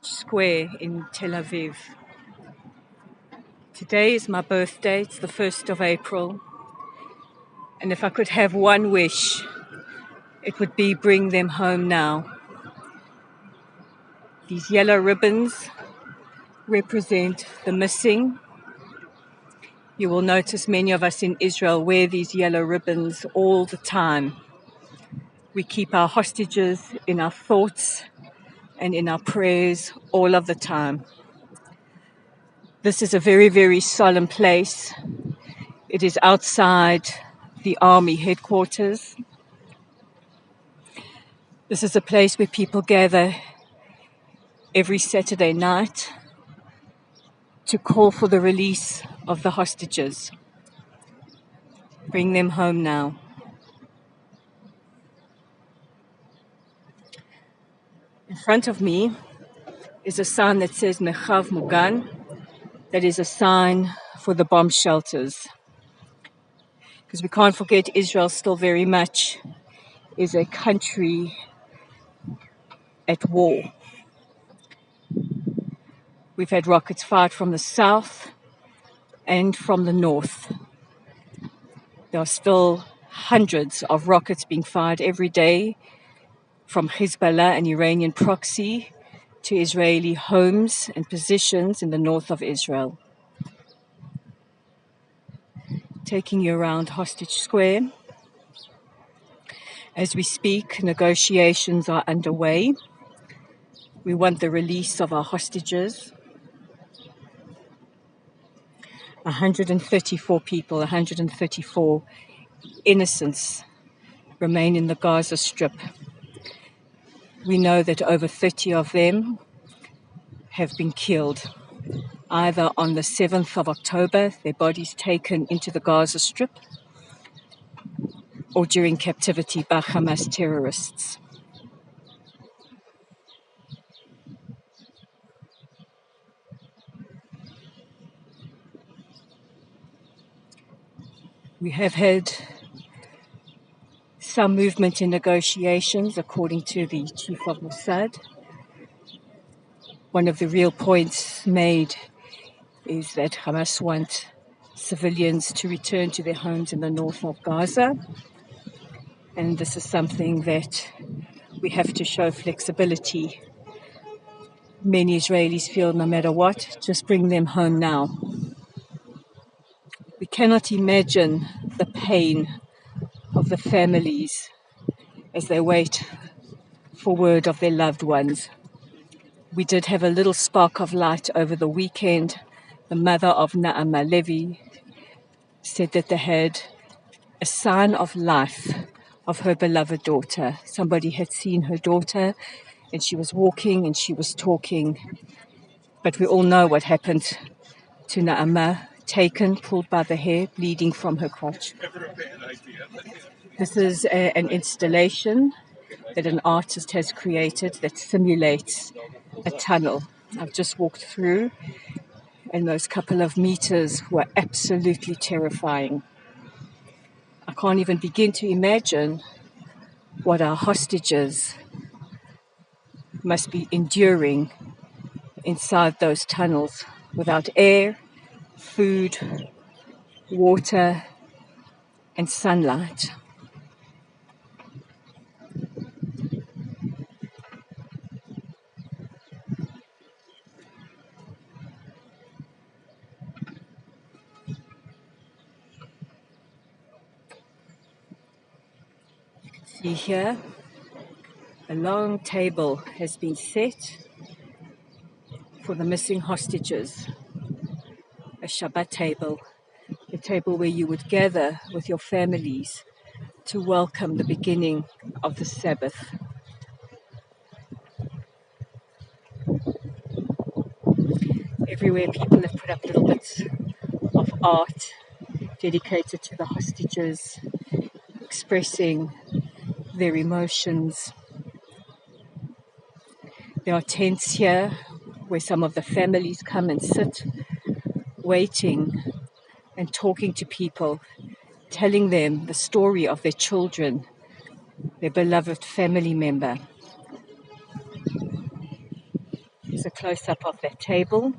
Square in Tel Aviv. Today is my birthday, it's the 1st of April, and if I could have one wish, it would be bring them home now. These yellow ribbons represent the missing. You will notice many of us in Israel wear these yellow ribbons all the time. We keep our hostages in our thoughts and in our prayers all of the time. This is a very, very solemn place. It is outside the army headquarters. This is a place where people gather every Saturday night to call for the release of the hostages. Bring them home now. In front of me is a sign that says Mechav Mugan. That is a sign for the bomb shelters. Because we can't forget Israel still very much is a country at war. We've had rockets fired from the south and from the north. There are still hundreds of rockets being fired every day from Hezbollah, an Iranian proxy, to Israeli homes and positions in the north of Israel. Taking you around Hostage Square. As we speak, negotiations are underway. We want the release of our hostages. 134 people, 134 innocents remain in the Gaza Strip. We know that over 30 of them have been killed, either on the 7th of October, their bodies taken into the Gaza Strip, or during captivity by Hamas terrorists. We have had some movement in negotiations, according to the chief of Mossad. One of the real points made is that Hamas want civilians to return to their homes in the north of Gaza. And this is something that we have to show flexibility. Many Israelis feel no matter what, just bring them home now. We cannot imagine the pain of the families as they wait for word of their loved ones. We did have a little spark of light over the weekend. The mother of Naama Levi said that they had a sign of life of her beloved daughter. Somebody had seen her daughter and she was walking and she was talking. But we all know what happened to Naama, taken, pulled by the hair, bleeding from her crotch. This is an installation that an artist has created that simulates a tunnel. I've just walked through, and those couple of meters were absolutely terrifying. I can't even begin to imagine what our hostages must be enduring inside those tunnels without air, food, water, and sunlight. You can see here a long table has been set for the missing hostages. A Shabbat table, a table where you would gather with your families to welcome the beginning of the Sabbath. Everywhere people have put up little bits of art dedicated to the hostages, expressing their emotions. There are tents here where some of the families come and sit, waiting and talking to people, telling them the story of their children, their beloved family member. Here's a close-up of that table.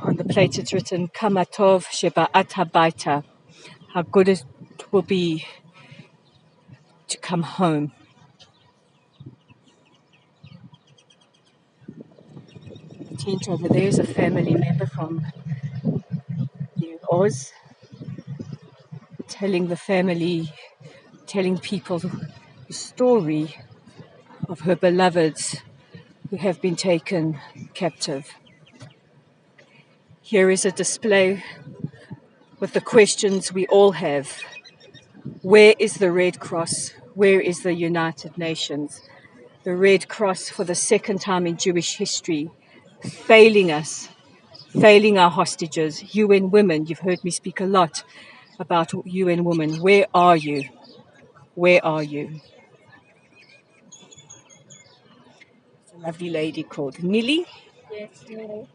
On the plate it's written, Kama tov sheba'at habayta. How good it will be to come home. The tent over there is a family member from New Oz, telling people the story of her beloveds who have been taken captive. Here is a display with the questions we all have. Where is the Red Cross? Where is the United Nations? The Red Cross, for the second time in Jewish history, failing us, failing our hostages. UN Women, you've heard me speak a lot about UN Women. Where are you? Where are you? It's a lovely lady called Nili. Yes, Nili.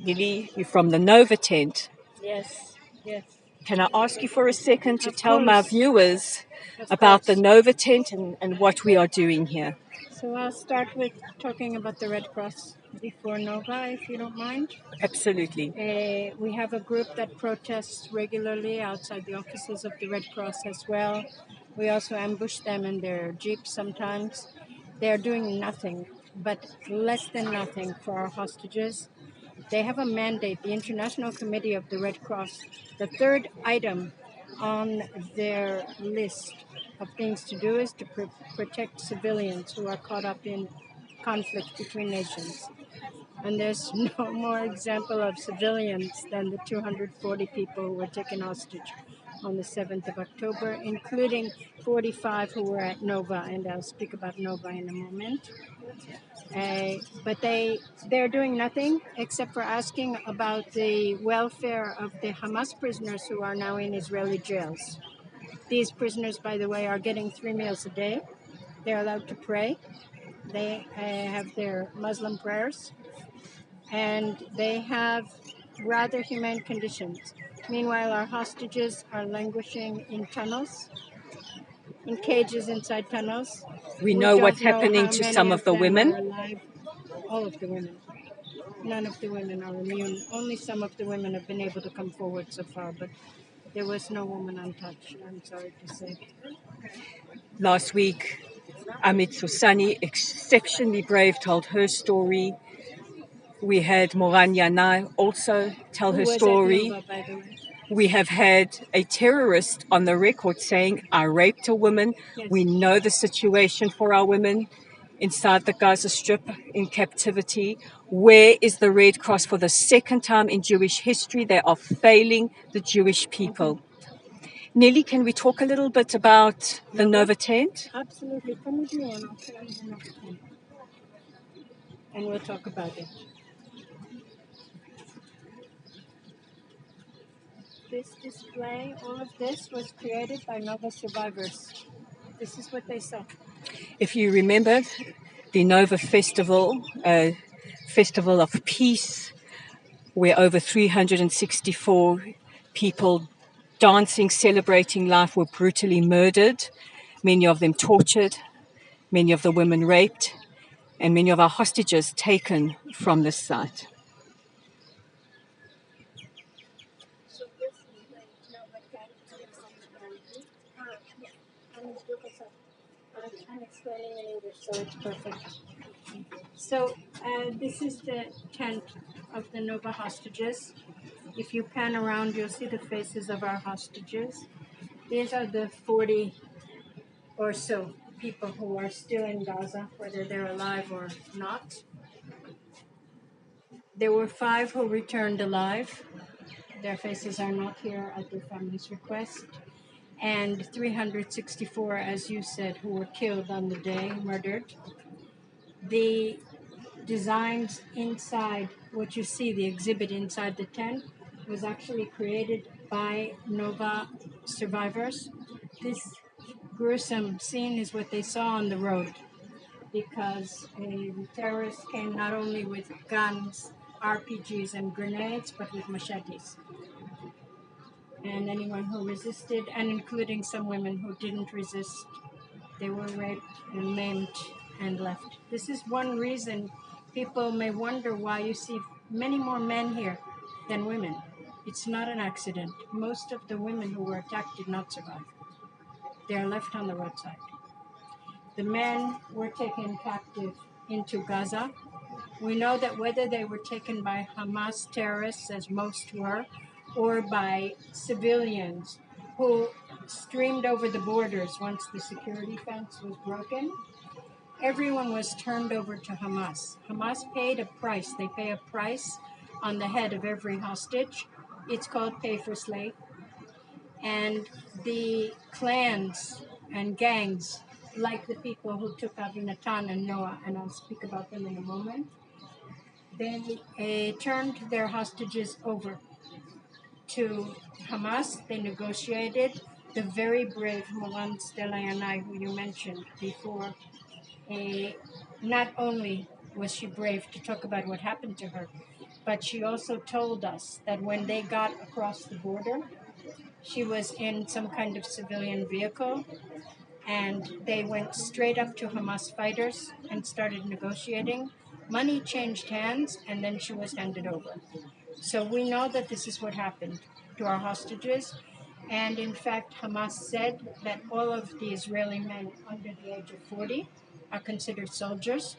Nili, you're from the Nova tent. Yes, yes. Can I ask you for a second to Of tell my course. viewers Of about the course. Nova tent and what we are doing here? So I'll start with talking about the Red Cross before Nova, if you don't mind. Absolutely. We have a group that protests regularly outside the offices of the Red Cross as well. We also ambush them in their jeeps sometimes. They're doing nothing, but less than nothing for our hostages. They have a mandate, the International Committee of the Red Cross. The third item on their list of things to do is to protect civilians who are caught up in conflict between nations. And there's no more example of civilians than the 240 people who were taken hostage on the 7th of October, including 45 who were at Nova, and I'll speak about Nova in a moment. But they're doing nothing except for asking about the welfare of the Hamas prisoners who are now in Israeli jails. These prisoners, by the way, are getting 3 meals a day. They're allowed to pray. They have their Muslim prayers, and they have rather humane conditions. Meanwhile, our hostages are languishing in tunnels, in cages inside tunnels. We know what's don't know happening how to many some of the them women. are alive. All of the women. None of the women are immune. Only some of the women have been able to come forward so far, but there was no woman untouched, I'm sorry to say. Last week, Amit Susani, exceptionally brave, told her story. We had Moran Yanai also tell Who her was story. at Nova, by the way. We have had a terrorist on the record saying, I raped a woman. Yes. We know the situation for our women inside the Gaza Strip in captivity. Where is the Red Cross? For the second time in Jewish history, they are failing the Jewish people. Nelly, can we talk a little bit about the Nova tent? Absolutely. Come with me and I'll show you the Nova tent. And we'll talk about it. This display, all of this was created by Nova survivors. This is what they saw. If you remember, the Nova Festival, Festival of Peace, where over 364 people dancing, celebrating life were brutally murdered, many of them tortured, many of the women raped, and many of our hostages taken from this site. I'm explaining in English, so it's perfect. So this is the tent of the Nova hostages. If you pan around, you'll see the faces of our hostages. These are the 40 or so people who are still in Gaza, whether they're alive or not. There were 5 who returned alive. Their faces are not here at their family's request. And 364, as you said, who were killed on the day, murdered. The designs inside, what you see, the exhibit inside the tent, was actually created by Nova survivors. This gruesome scene is what they saw on the road, because the terrorists came not only with guns, RPGs, and grenades, but with machetes. And anyone who resisted, and including some women who didn't resist, They were raped and maimed and left. This is one reason people may wonder why you see many more men here than women. It's not an accident. Most of the women who were attacked did not survive. They are left on the roadside. The men were taken captive into Gaza. We know that whether they were taken by Hamas terrorists, as most were, or by civilians who streamed over the borders once the security fence was broken, everyone was turned over to Hamas. Hamas paid a price. They pay a price on the head of every hostage. It's called pay for slay. And the clans and gangs, like the people who took Avinatan and Noah, and I'll speak about them in a moment, they turned their hostages over to Hamas. They negotiated. The very brave Moran Stelayanai, who you mentioned before, not only was she brave to talk about what happened to her, but she also told us that when they got across the border, she was in some kind of civilian vehicle, and they went straight up to Hamas fighters and started negotiating. Money changed hands, and then she was handed over. So we know that this is what happened to our hostages. And in fact, Hamas said that all of the Israeli men under the age of 40 are considered soldiers.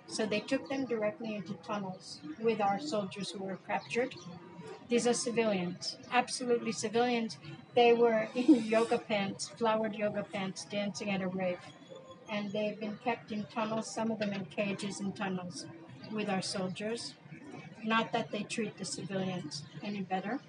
So they took them directly into tunnels with our soldiers who were captured. These are civilians, absolutely civilians. They were in yoga pants, flowered yoga pants, dancing at a rave. And they've been kept in tunnels, some of them in cages in tunnels with our soldiers. Not that they treat the civilians any better,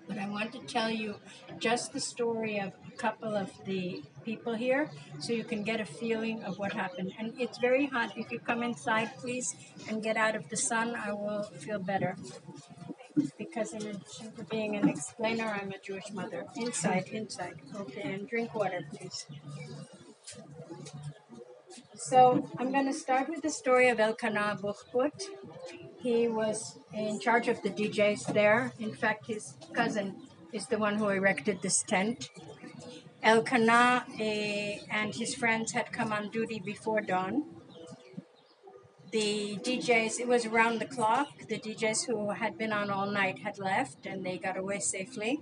but I want to tell you just the story of a couple of the people here so you can get a feeling of what happened. And it's very hot. If you come inside, please, and get out of the sun, I will feel better. Because in addition to being an explainer, I'm a Jewish mother. Inside, inside. Okay, and drink water, please. So I'm going to start with the story of Elkanah Buchput. He was in charge of the DJs there. In fact, his cousin is the one who erected this tent. Elkanah and his friends had come on duty before dawn. The DJs, it was around the clock. The DJs who had been on all night had left and they got away safely.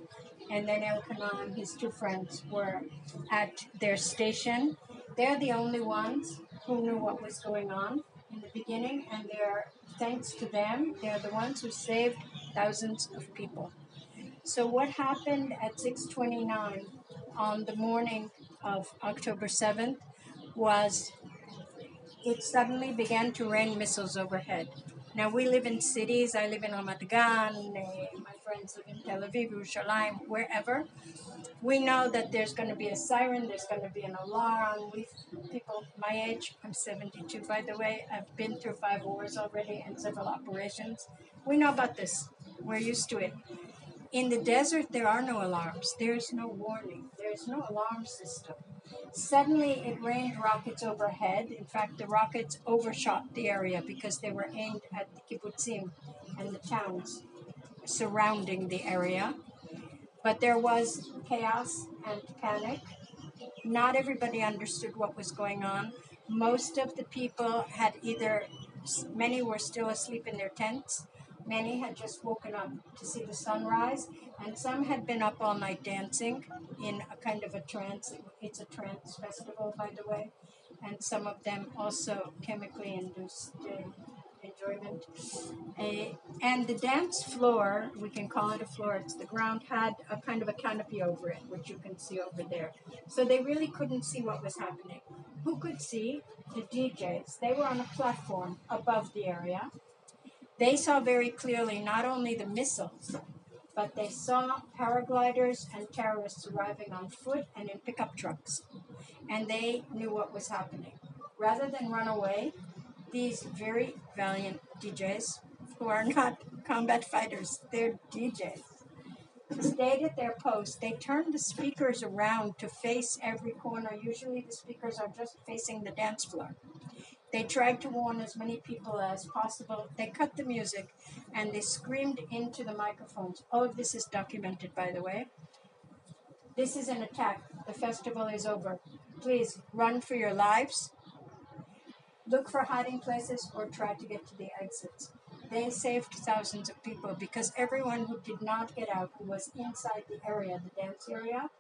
And then Elkanah and his two friends were at their station. They're the only ones who knew what was going on in the beginning, and thanks to them, they're the ones who saved thousands of people. So what happened at 6:29 on the morning of October 7th was it suddenly began to rain missiles overhead. Now we live in cities. I live in Ramat Gan. My friends live in Tel Aviv, Yerushalayim, wherever. We know that there's going to be a siren. There's going to be an alarm. People my age, I'm 72 by the way. I've been through 5 wars already and several operations. We know about this. We're used to it. In the desert, there are no alarms. There's no warning. There's no alarm system. Suddenly, it rained rockets overhead. In fact, the rockets overshot the area because they were aimed at the kibbutzim and the towns surrounding the area. But there was chaos and panic. Not everybody understood what was going on. Most of the people had many were still asleep in their tents. Many had just woken up to see the sunrise, and some had been up all night dancing in a kind of a trance. It's a trance festival, by the way, and some of them also chemically induced enjoyment. And the dance floor, we can call it a floor, it's the ground, had a kind of a canopy over it, which you can see over there. So they really couldn't see what was happening. Who could see? The DJs. They were on a platform above the area. They saw very clearly not only the missiles, but they saw paragliders and terrorists arriving on foot and in pickup trucks. And they knew what was happening. Rather than run away, these very valiant DJs, who are not combat fighters, they're DJs, stayed at their post. They turned the speakers around to face every corner. Usually the speakers are just facing the dance floor. They tried to warn as many people as possible. They cut the music and they screamed into the microphones. All of this is documented, by the way. This is an attack. The festival is over. please run for your lives, look for hiding places, or try to get to the exits. They saved thousands of people because everyone who did not get out, who was inside the area, the dance area,